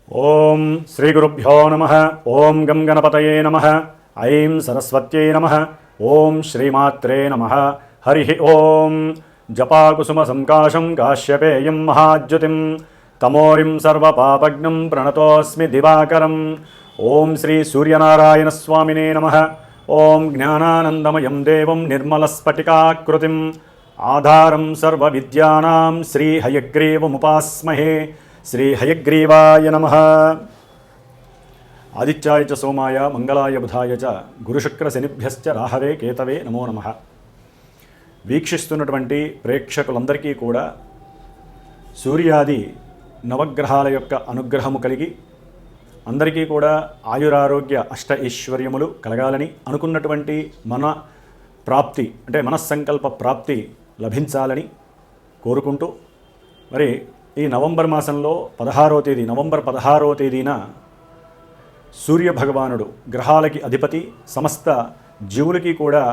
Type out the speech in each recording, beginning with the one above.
ఓం శ్రీ గురుభ్యో నమః. ఓం గం గణపతయే నమః. ఐం సరస్వత్యై నమః. ఓం శ్రీమాత్రే నమః. హరి ఓం. జపాకుసుమ సంకాశం కాశ్యపేయం మహాద్యుతిం తమోరిం సర్వపాపజ్ఞం ప్రణతోస్మి దివాకరం. ఓం శ్రీ సూర్యనారాయణ స్వామినే నమః. ఓం జ్ఞానానందమయం దేవం నిర్మలస్ఫటికాకృతిం ఆధారం సర్వవిద్యానాం శ్రీ హయగ్రీవముపాస్మహే. శ్రీ హయగ్రీవాయ నమః. ఆదిత్యాయ చ సోమాయ మంగళాయ బుధాయ చ గురుశుక్ర శనిభ్యశ్చ రాహవే కేతవే నమో నమః. వీక్షిస్తున్నటువంటి ప్రేక్షకులందరికీ కూడా సూర్యాది నవగ్రహాల యొక్క అనుగ్రహము కలిగి అందరికీ కూడా ఆయురారోగ్య అష్ట ఐశ్వర్యములు కలగాలని అనుకున్నటువంటి మన ప్రాప్తి అంటే మనస్సంకల్ప ప్రాప్తి లభించాలని కోరుకుంటూ మరి ఈ నవంబర్ మాసంలో నవంబర్ 16వ తేదీన సూర్యభగవానుడు గ్రహాలకి అధిపతి, సమస్త జీవులకి కూడా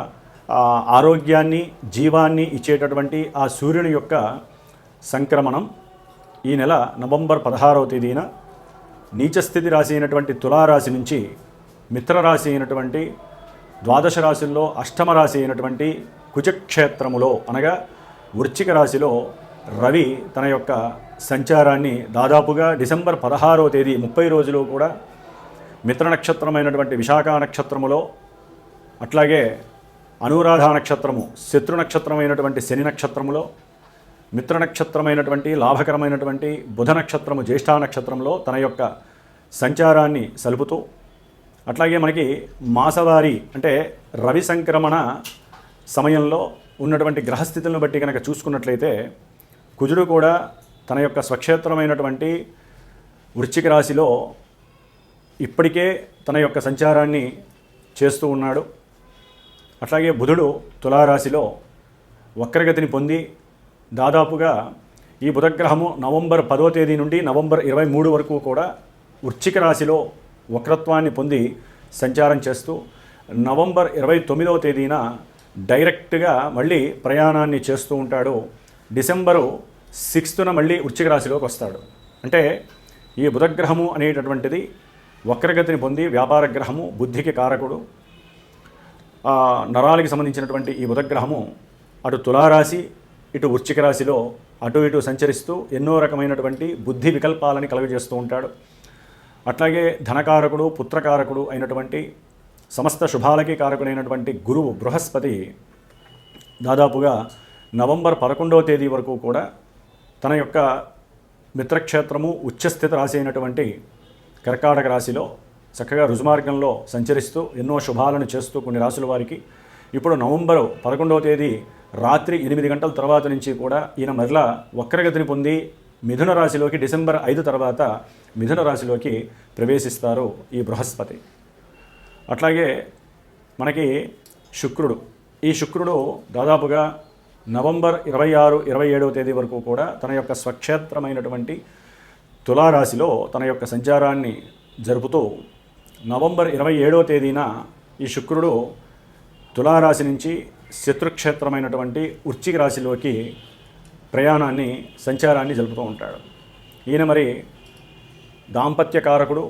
ఆరోగ్యాన్ని జీవాన్ని ఇచ్చేటటువంటి ఆ సూర్యుని యొక్క సంక్రమణం ఈ నెల నవంబర్ 16వ తేదీన నీచస్థితి రాశి అయినటువంటి తులారాశి నుంచి మిత్రరాశి అయినటువంటి ద్వాదశ రాశుల్లో అష్టమ రాశి అయినటువంటి కుజక్షేత్రములో అనగా వృశ్చిక రాశిలో రవి తన యొక్క సంచారాన్ని దాదాపుగా డిసెంబర్ 16వ తేదీ 30 రోజులు కూడా మిత్ర నక్షత్రమైనటువంటి విశాఖ నక్షత్రములో, అట్లాగే అనురాధ నక్షత్రము శత్రు నక్షత్రమైనటువంటి శని నక్షత్రములో, మిత్ర నక్షత్రమైనటువంటి లాభకరమైనటువంటి బుధ నక్షత్రము జ్యేష్ఠ నక్షత్రంలో తన యొక్క సంచారాన్ని సలుపుతూ, అట్లాగే మనకి మాసవారి అంటే రవి సంక్రమణ సమయంలో ఉన్నటువంటి గ్రహస్థితులను బట్టి కనుక చూసుకున్నట్లయితే కుజుడు కూడా తన యొక్క స్వక్షేత్రమైనటువంటి వృశ్చిక రాశిలో ఇప్పటికే తన యొక్క సంచారాన్ని చేస్తూ ఉన్నాడు. అట్లాగే బుధుడు తులారాశిలో వక్రగతిని పొంది దాదాపుగా ఈ బుధగ్రహము నవంబర్ 10వ తేదీ నుండి నవంబర్ 23 వరకు కూడా వృశ్చిక రాశిలో వక్రత్వాన్ని పొంది సంచారం చేస్తూ నవంబర్ 29వ తేదీన డైరెక్ట్గా మళ్ళీ ప్రయాణాన్ని చేస్తూ ఉంటాడు. డిసెంబరు 6న మళ్ళీ వృశ్చిక రాశిలోకి వస్తాడు. అంటే ఈ బుధగ్రహము అనేటటువంటిది వక్రగతిని పొంది వ్యాపార గ్రహము, బుద్ధికి కారకుడు, నరాలకి సంబంధించినటువంటి ఈ బుధగ్రహము అటు తులారాశి ఇటు వృశ్చిక రాశిలో అటు ఇటు సంచరిస్తూ ఎన్నో రకమైనటువంటి బుద్ధి వికల్పాలని కలుగజేస్తూ ఉంటాడు. అట్లాగే ధనకారకుడు, పుత్రకారకుడు అయినటువంటి సమస్త శుభాలకి కారకుడైనటువంటి గురువు బృహస్పతి దాదాపుగా నవంబర్ 11వ తేదీ వరకు కూడా తన యొక్క మిత్రక్షేత్రము ఉచ్చస్థిత రాశి అయినటువంటి కర్కాటక రాశిలో చక్కగా రుజుమార్గంలో సంచరిస్తూ ఎన్నో శుభాలను చేస్తూ కొన్ని రాశుల వారికి ఇప్పుడు నవంబరు 11వ తేదీ రాత్రి 8 గంటల తర్వాత నుంచి కూడా ఈయన మరలా వక్రగతిని పొంది మిథున రాశిలోకి డిసెంబర్ 5 తర్వాత మిథున రాశిలోకి ప్రవేశిస్తారు ఈ బృహస్పతి. అట్లాగే మనకి శుక్రుడు, ఈ శుక్రుడు దాదాపుగా నవంబర్ 26, 27వ తేదీ వరకు కూడా తన యొక్క స్వక్షేత్రమైనటువంటి తులారాశిలో తన యొక్క సంచారాన్ని జరుపుతూ నవంబర్ 27వ తేదీన ఈ శుక్రుడు తులారాశి నుంచి శత్రుక్షేత్రమైనటువంటి వృశ్చిక రాశిలోకి సంచారాన్ని జరుపుతూ ఉంటాడు. ఈయన మరి దాంపత్యకారకుడు,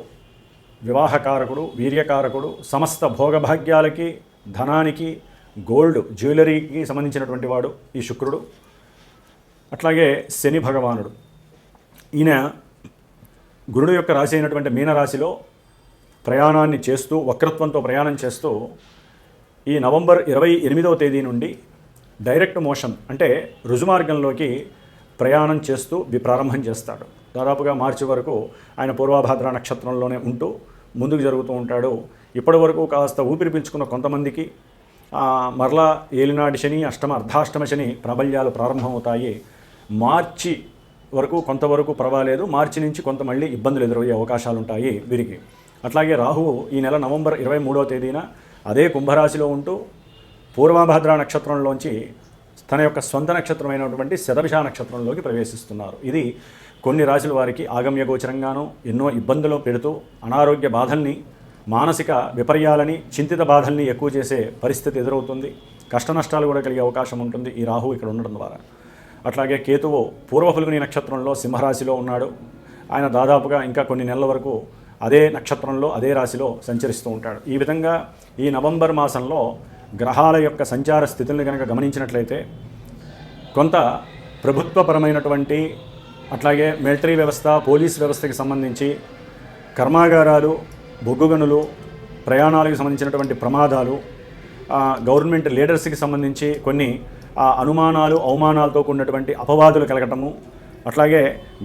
వివాహకారకుడు, వీర్యకారకుడు, సమస్త భోగభాగ్యాలకి, ధనానికి, గోల్డ్ జ్యువెలరీకి సంబంధించినటువంటి వాడు ఈ శుక్రుడు. అట్లాగే శని భగవానుడు, ఈయన గురుడు యొక్క రాశి అయినటువంటి మీనరాశిలో ప్రయాణాన్ని చేస్తూ వక్రత్వంతో ప్రయాణం చేస్తూ ఈ నవంబర్ 28వ తేదీ నుండి డైరెక్ట్ మోషన్ అంటే రుజుమార్గంలోకి ప్రయాణం చేస్తూ ప్రారంభం చేస్తాడు. దాదాపుగా మార్చి వరకు ఆయన పూర్వభాద్ర నక్షత్రంలోనే ఉంటూ ముందుకు జరుగుతూ ఉంటాడు. ఇప్పటి వరకు కాస్త ఊపిరి పీల్చుకున్న కొంతమందికి మరలా ఏలినాటి శని, అర్ధాష్టమ శని ప్రాబల్యాలు ప్రారంభమవుతాయి. మార్చి వరకు కొంతవరకు పర్వాలేదు, మార్చి నుంచి కొంత మళ్ళీ ఇబ్బందులు ఎదురయ్యే అవకాశాలు ఉంటాయి వీరికి. అట్లాగే రాహువు ఈ నెల నవంబర్ 23వ తేదీన అదే కుంభరాశిలో ఉంటూ పూర్వభాద్ర నక్షత్రంలోంచి తన యొక్క సొంత నక్షత్రమైనటువంటి శతభిష నక్షత్రంలోకి ప్రవేశిస్తున్నారు. ఇది కొన్ని రాశుల వారికి ఆగమ్య గోచరంగానూ ఎన్నో ఇబ్బందులు పెడుతూ అనారోగ్య బాధల్ని, మానసిక విపర్యాలని, చింతిత బాధల్ని ఎక్కువ చేసే పరిస్థితి ఎదురవుతుంది. కష్ట నష్టాలు కూడా కలిగే అవకాశం ఉంటుంది ఈ రాహువు ఇక్కడ ఉండడం ద్వారా. అట్లాగే కేతువు పూర్వ ఫల్గుని నక్షత్రంలో సింహరాశిలో ఉన్నాడు. ఆయన దాదాపుగా ఇంకా కొన్ని నెలల వరకు అదే నక్షత్రంలో అదే రాశిలో సంచరిస్తూ ఉంటాడు. ఈ విధంగా ఈ నవంబర్ మాసంలో గ్రహాల యొక్క సంచార స్థితులను కనుక గమనించినట్లయితే కొంత ప్రభుత్వపరమైనటువంటి అట్లాగే మిలిటరీ వ్యవస్థ, పోలీస్ వ్యవస్థకి సంబంధించి కర్మాగారాలు, బొగ్గు గనులు, ప్రయాణాలకు సంబంధించినటువంటి ప్రమాదాలు, గవర్నమెంట్ లీడర్స్కి సంబంధించి కొన్ని అనుమానాలు, అవమానాలతో కూడినటువంటి అపవాదులు కలగటము, అట్లాగే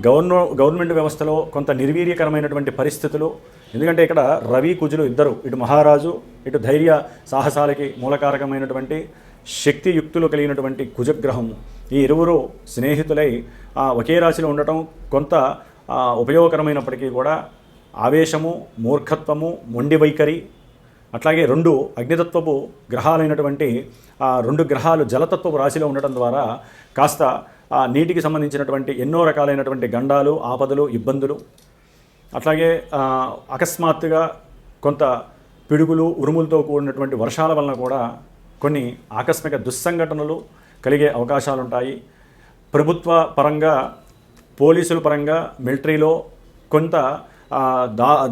గవర్నమెంట్ వ్యవస్థలో కొంత నిర్వీర్యకరమైనటువంటి పరిస్థితులు. ఎందుకంటే ఇక్కడ రవి కుజులు ఇద్దరు, ఇటు మహారాజు, ఇటు ధైర్య సాహసాలకి మూలకారకమైనటువంటి శక్తియుక్తులు కలిగినటువంటి కుజగ్రహము. ఈ ఇరువురు స్నేహితులై ఒకే రాశిలో ఉండటం కొంత ఉపయోగకరమైనప్పటికీ కూడా ఆవేశము, మూర్ఖత్వము, మొండి వైఖరి, అట్లాగే రెండు అగ్నితత్వపు గ్రహాలైనటువంటి రెండు గ్రహాలు జలతత్వపు రాశిలో ఉండటం ద్వారా కాస్త నీటికి సంబంధించినటువంటి ఎన్నో రకాలైనటువంటి గండాలు, ఆపదలు, ఇబ్బందులు, అట్లాగే అకస్మాత్తుగా కొంత పిడుగులు, ఉరుములతో కూడినటువంటి వర్షాల వలన కూడా కొన్ని ఆకస్మిక దుస్సంఘటనలు కలిగే అవకాశాలు ఉంటాయి. ప్రభుత్వ పరంగా, పోలీసుల పరంగా, మిలిటరీలో కొంత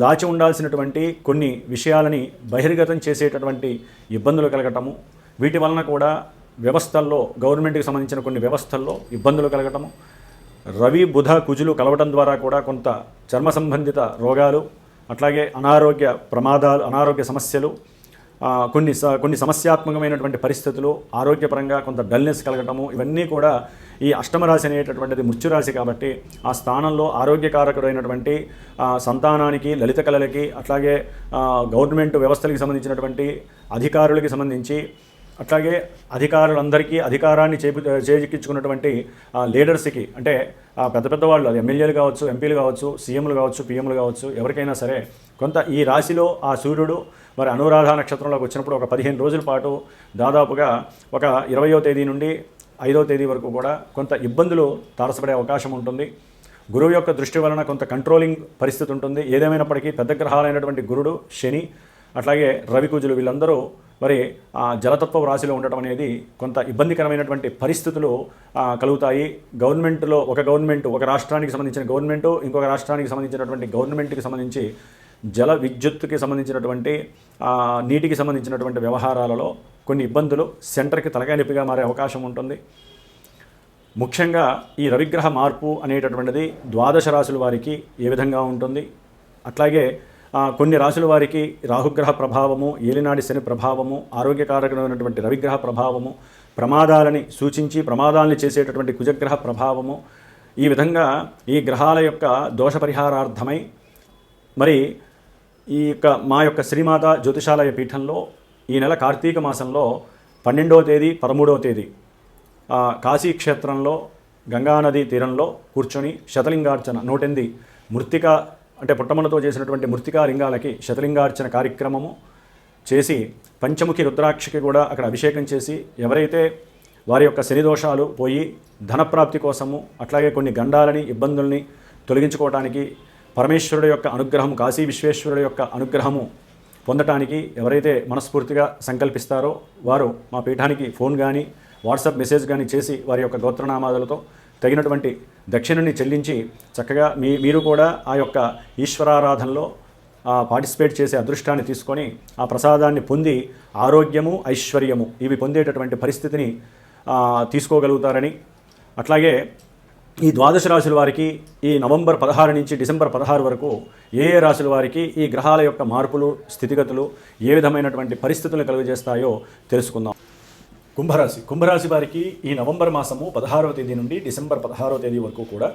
దాచి ఉండాల్సినటువంటి కొన్ని విషయాలని బహిర్గతం చేసేటటువంటి ఇబ్బందులు కలగటము, వీటి వలన కూడా వ్యవస్థల్లో, గవర్నమెంట్కి సంబంధించిన కొన్ని వ్యవస్థల్లో ఇబ్బందులు కలగటము, రవి బుధ కుజులు కలవటం ద్వారా కూడా కొంత చర్మ సంబంధిత రోగాలు, అట్లాగే అనారోగ్య ప్రమాదాలు, అనారోగ్య సమస్యలు, కొన్ని సమస్యాత్మకమైనటువంటి పరిస్థితులు, ఆరోగ్యపరంగా కొంత డల్నెస్ కలగటము, ఇవన్నీ కూడా ఈ అష్టమరాశి అనేటటువంటిది మృత్యురాశి కాబట్టి ఆ స్థానంలో ఆరోగ్యకారకుడైనటువంటి సంతానానికి, లలిత కళలకి, అట్లాగే గవర్నమెంట్ వ్యవస్థలకి సంబంధించినటువంటి అధికారులకి సంబంధించి, అట్లాగే అధికారులందరికీ అధికారాన్ని చేజిక్కించుకున్నటువంటి లీడర్స్కి, అంటే పెద్ద పెద్ద వాళ్ళు, అది ఎమ్మెల్యేలు కావచ్చు, ఎంపీలు కావచ్చు, సీఎంలు కావచ్చు, పీఎంలు కావచ్చు, ఎవరికైనా సరే కొంత ఈ రాశిలో ఆ సూర్యుడు మరి అనురాధ నక్షత్రంలోకి వచ్చినప్పుడు ఒక 15 రోజుల పాటు దాదాపుగా ఒక 20వ తేదీ నుండి 5వ తేదీ వరకు కూడా కొంత ఇబ్బందులు తారసపడే అవకాశం ఉంటుంది. గురువు యొక్క దృష్టి వలన కొంత కంట్రోలింగ్ పరిస్థితి ఉంటుంది. ఏదేమైనప్పటికీ పెద్ద గ్రహాలైనటువంటి గురుడు, శని, అట్లాగే రవి కుజులు వీళ్ళందరూ మరి జలతత్వ రాశిలో ఉండటం అనేది కొంత ఇబ్బందికరమైనటువంటి పరిస్థితులు కలుగుతాయి. గవర్నమెంట్లో ఒక రాష్ట్రానికి సంబంధించిన గవర్నమెంటు, ఇంకొక రాష్ట్రానికి సంబంధించినటువంటి గవర్నమెంట్కి సంబంధించి జల విద్యుత్తుకి సంబంధించినటువంటి నీటికి సంబంధించినటువంటి వ్యవహారాలలో కొన్ని ఇబ్బందులు సెంటర్కి తలకాయనొప్పిగా మారే అవకాశం ఉంటుంది. ముఖ్యంగా ఈ రవిగ్రహ మార్పు అనేటటువంటిది ద్వాదశ రాశుల వారికి ఏ విధంగా ఉంటుంది, అట్లాగే కొన్ని రాశుల వారికి రాహుగ్రహ ప్రభావము, ఏలినాడి శని ప్రభావము, ఆరోగ్యకారకమైనటువంటి రవిగ్రహ ప్రభావము, ప్రమాదాలని సూచించి ప్రమాదాలని చేసేటటువంటి కుజగ్రహ ప్రభావము, ఈ విధంగా ఈ గ్రహాల యొక్క దోష పరిహారార్థమై మరి మా యొక్క శ్రీమాత జ్యోతిషాలయ పీఠంలో ఈ నెల కార్తీక మాసంలో 12వ తేదీ, 13వ తేదీ కాశీ క్షేత్రంలో గంగానదీ తీరంలో కూర్చొని శతలింగార్చన 108 మృత్తిక అంటే పుట్టమనతో చేసినటువంటి మృత్తికా లింగాలకి శతలింగార్చన కార్యక్రమము చేసి పంచముఖి రుద్రాక్షకి కూడా అక్కడ అభిషేకం చేసి, ఎవరైతే వారి యొక్క శని దోషాలు పోయి ధనప్రాప్తి కోసము, అట్లాగే కొన్ని గండాలని, ఇబ్బందుల్ని తొలగించుకోవడానికి, పరమేశ్వరుడు యొక్క అనుగ్రహం, కాశీ విశ్వేశ్వరుడు యొక్క అనుగ్రహము పొందటానికి ఎవరైతే మనస్ఫూర్తిగా సంకల్పిస్తారో వారు మా పీఠానికి ఫోన్ కానీ, వాట్సాప్ మెసేజ్ కానీ చేసి వారి యొక్క గోత్రనామాదులతో తగినటువంటి దక్షిణని చెల్లించి చక్కగా మీరు కూడా ఆ యొక్క ఈశ్వరారాధనలో పార్టిసిపేట్ చేసే అదృష్టాన్ని తీసుకొని ఆ ప్రసాదాన్ని పొంది ఆరోగ్యము, ఐశ్వర్యము ఇవి పొందేటటువంటి పరిస్థితిని తీసుకోగలుగుతారని, అట్లాగే ఈ ద్వాదశ రాశుల వారికి ఈ నవంబర్ 16 నుంచి డిసెంబర్ 16 వరకు ఏ రాశుల వారికి ఈ గ్రహాల యొక్క మార్పులు, స్థితిగతులు ఏ విధమైనటువంటి పరిస్థితులను కలుగజేస్తాయో తెలుసుకుందాం. కుంభరాశి వారికి ఈ నవంబర్ మాసము 16వ తేదీ నుండి డిసెంబర్ 16వ తేదీ వరకు కూడా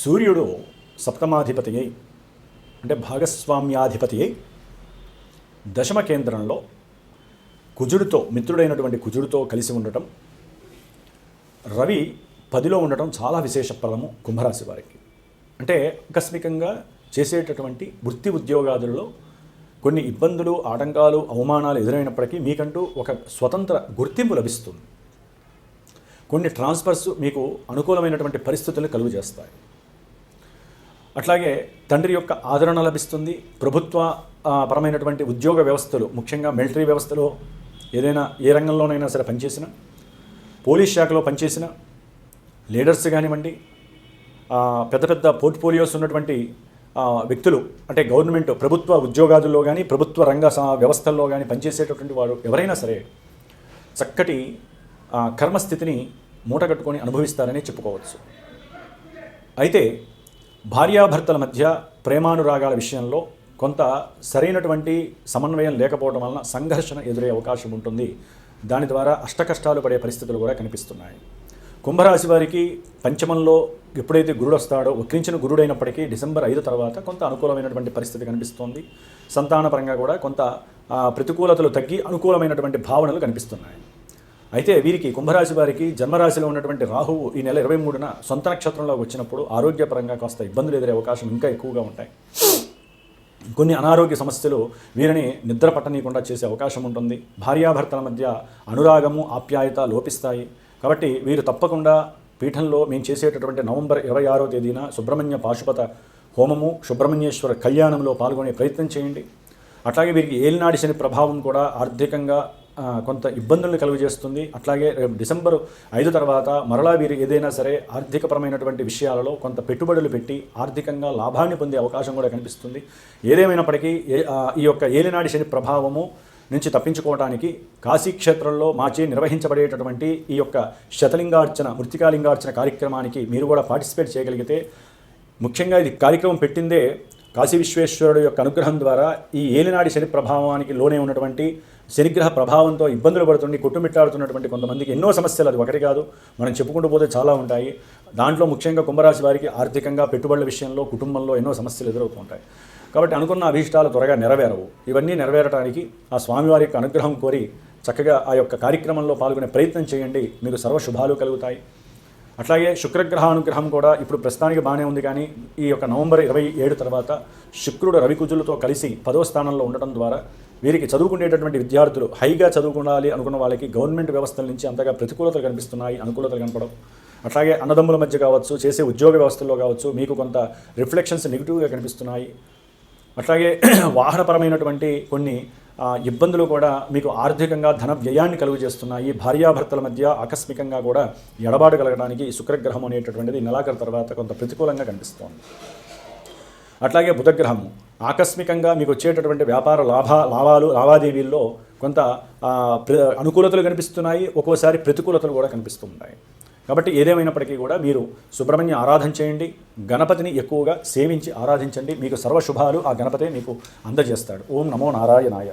సూర్యుడు సప్తమాధిపతి అయి, అంటే భాగస్వామ్యాధిపతి అయి దశమ కేంద్రంలో కుజుడితో, మిత్రుడైనటువంటి కుజుడితో కలిసి ఉండటం, రవి 10లో ఉండటం చాలా విశేషప్రదము కుంభరాశి వారికి. అంటే ఆకస్మికంగా చేసేటటువంటి వృత్తి ఉద్యోగాదుల్లో కొన్ని ఇబ్బందులు, ఆటంకాలు, అవమానాలు ఎదురైనప్పటికీ మీకంటూ ఒక స్వతంత్ర గుర్తింపు లభిస్తుంది. కొన్ని ట్రాన్స్ఫర్స్ మీకు అనుకూలమైనటువంటి పరిస్థితులను కలుగు చేస్తాయి. అట్లాగే తండ్రి యొక్క ఆదరణ లభిస్తుంది. ప్రభుత్వ పరమైనటువంటి ఉద్యోగ వ్యవస్థలు, ముఖ్యంగా మిలిటరీ వ్యవస్థలో ఏదైనా ఏ రంగంలోనైనా సరే పనిచేసిన, పోలీస్ శాఖలో పనిచేసిన లీడర్స్ కానివ్వండి, పెద్ద పెద్ద పోర్ట్ఫోలియోస్ ఉన్నటువంటి వ్యక్తులు, అంటే గవర్నమెంట్ ప్రభుత్వ ఉద్యోగాదుల్లో కానీ ప్రభుత్వ రంగ వ్యవస్థల్లో కానీ పనిచేసేటటువంటి వారు ఎవరైనా సరే చక్కటి కర్మస్థితిని మూటగట్టుకొని అనుభవిస్తారని చెప్పుకోవచ్చు. అయితే భార్యాభర్తల మధ్య ప్రేమానురాగాల విషయంలో కొంత సరైనటువంటి సమన్వయం లేకపోవడం వలన సంఘర్షణ ఎదురయ్యే అవకాశం ఉంటుంది. దాని ద్వారా అష్టకష్టాలు పడే పరిస్థితులు కూడా కనిపిస్తున్నాయి. కుంభరాశి వారికి పంచమంలో ఎప్పుడైతే గురుడు వస్తాడో, వక్రించిన గురుడైనప్పటికీ డిసెంబర్ 5 తర్వాత కొంత అనుకూలమైనటువంటి పరిస్థితి కనిపిస్తోంది. సంతానపరంగా కూడా కొంత ప్రతికూలతలు తగ్గి అనుకూలమైనటువంటి భావనలు కనిపిస్తున్నాయి. అయితే వీరికి కుంభరాశి వారికి జన్మరాశిలో ఉన్నటువంటి రాహువు ఈ నెల 23న సొంత నక్షత్రంలోకి వచ్చినప్పుడు ఆరోగ్యపరంగా కాస్త ఇబ్బందులు ఎదురే అవకాశం ఇంకా ఎక్కువగా ఉంటాయి. కొన్ని అనారోగ్య సమస్యలు వీరిని నిద్ర పట్టనీయకుండా చేసే అవకాశం ఉంటుంది. భార్యాభర్తల మధ్య అనురాగము ఆప్యాయత లోపిస్తాయి. కాబట్టి వీరు తప్పకుండా పీఠంలో మేము చేసేటటువంటి నవంబర్ 26వ తేదీన సుబ్రహ్మణ్య పాశుపత హోమము, సుబ్రహ్మణ్యేశ్వర కళ్యాణంలో పాల్గొనే ప్రయత్నం చేయండి. అట్లాగే వీరికి ఏలినాడి శని ప్రభావం కూడా ఆర్థికంగా కొంత ఇబ్బందులను కలుగజేస్తుంది. అట్లాగే డిసెంబర్ 5 తర్వాత మరలా వీరు ఏదైనా సరే ఆర్థికపరమైనటువంటి విషయాలలో కొంత పెట్టుబడులు పెట్టి ఆర్థికంగా లాభాన్ని పొందే అవకాశం కూడా కనిపిస్తుంది. ఏదేమైనప్పటికీ ఈ యొక్క ఏలినాడి శని ప్రభావము నుంచి తప్పించుకోవడానికి కాశీక్షేత్రంలో మాచే నిర్వహించబడేటటువంటి ఈ యొక్క శతలింగార్చన, మృతికాలింగార్చన కార్యక్రమానికి మీరు కూడా పార్టిసిపేట్ చేయగలిగితే, ముఖ్యంగా ఇది కార్యక్రమం పెట్టిందే కాశీ విశ్వేశ్వరుడు యొక్క అనుగ్రహం ద్వారా ఈ ఏలినాడి శని ప్రభావానికి లోనే ఉన్నటువంటి శనిగ్రహ ప్రభావంతో ఇబ్బందులు పడుతుండి కొట్టుమిట్టాడుతున్నటువంటి కొంతమందికి ఎన్నో సమస్యలు, అది ఒకటి కాదు, మనం చెప్పుకుంటూ పోతే చాలా ఉంటాయి. దాంట్లో ముఖ్యంగా కుంభరాశి వారికి ఆర్థికంగా పెట్టుబడుల విషయంలో కుటుంబంలో ఎన్నో సమస్యలు ఎదురవుతూ ఉంటాయి. కాబట్టి అనుకున్న అభీష్టాలు త్వరగా నెరవేరవు. ఇవన్నీ నెరవేరడానికి ఆ స్వామివారి యొక్క అనుగ్రహం కోరి చక్కగా ఆ యొక్క కార్యక్రమంలో పాల్గొనే ప్రయత్నం చేయండి. మీకు సర్వశుభాలు కలుగుతాయి. అట్లాగే శుక్రగ్రహ అనుగ్రహం కూడా ఇప్పుడు ప్రస్తుతానికి బాగానే ఉంది. కానీ ఈ యొక్క నవంబర్ 27 తర్వాత శుక్రుడు రవికుజులతో కలిసి 10వ స్థానంలో ఉండటం ద్వారా వీరికి చదువుకునేటటువంటి విద్యార్థులు, హైగా చదువుకోవాలి అనుకున్న వాళ్ళకి గవర్నమెంట్ వ్యవస్థల నుంచి అంతగా ప్రతికూలతలు కనిపిస్తున్నాయి, అనుకూలతలు కనపడం. అట్లాగే అన్నదమ్ముల మధ్య కావచ్చు, చేసే ఉద్యోగ వ్యవస్థల్లో కావచ్చు మీకు కొంత రిఫ్లెక్షన్స్ నెగిటివ్గా కనిపిస్తున్నాయి. అట్లాగే వాహనపరమైనటువంటి కొన్ని ఇబ్బందులు కూడా మీకు ఆర్థికంగా ధన వ్యయాన్ని కలుగజేస్తున్నాయి. భార్యాభర్తల మధ్య ఆకస్మికంగా కూడా ఎడబాటు కలగడానికి శుక్రగ్రహం అనేటటువంటిది నెలాఖరు తర్వాత కొంత ప్రతికూలంగా కనిపిస్తోంది. అట్లాగే బుధగ్రహము ఆకస్మికంగా మీకు వచ్చేటటువంటి వ్యాపార లావాదేవీల్లో కొంత అనుకూలతలు కనిపిస్తున్నాయి, ఒక్కోసారి ప్రతికూలతలు కూడా కనిపిస్తున్నాయి. కాబట్టి ఏదేమైనప్పటికీ కూడా మీరు సుబ్రహ్మణ్య ఆరాధన చేయండి, గణపతిని ఎక్కువగా సేవించి ఆరాధించండి. మీకు సర్వశుభాలు ఆ గణపతే మీకు అందజేస్తాడు. ఓం నమో నారాయణాయ.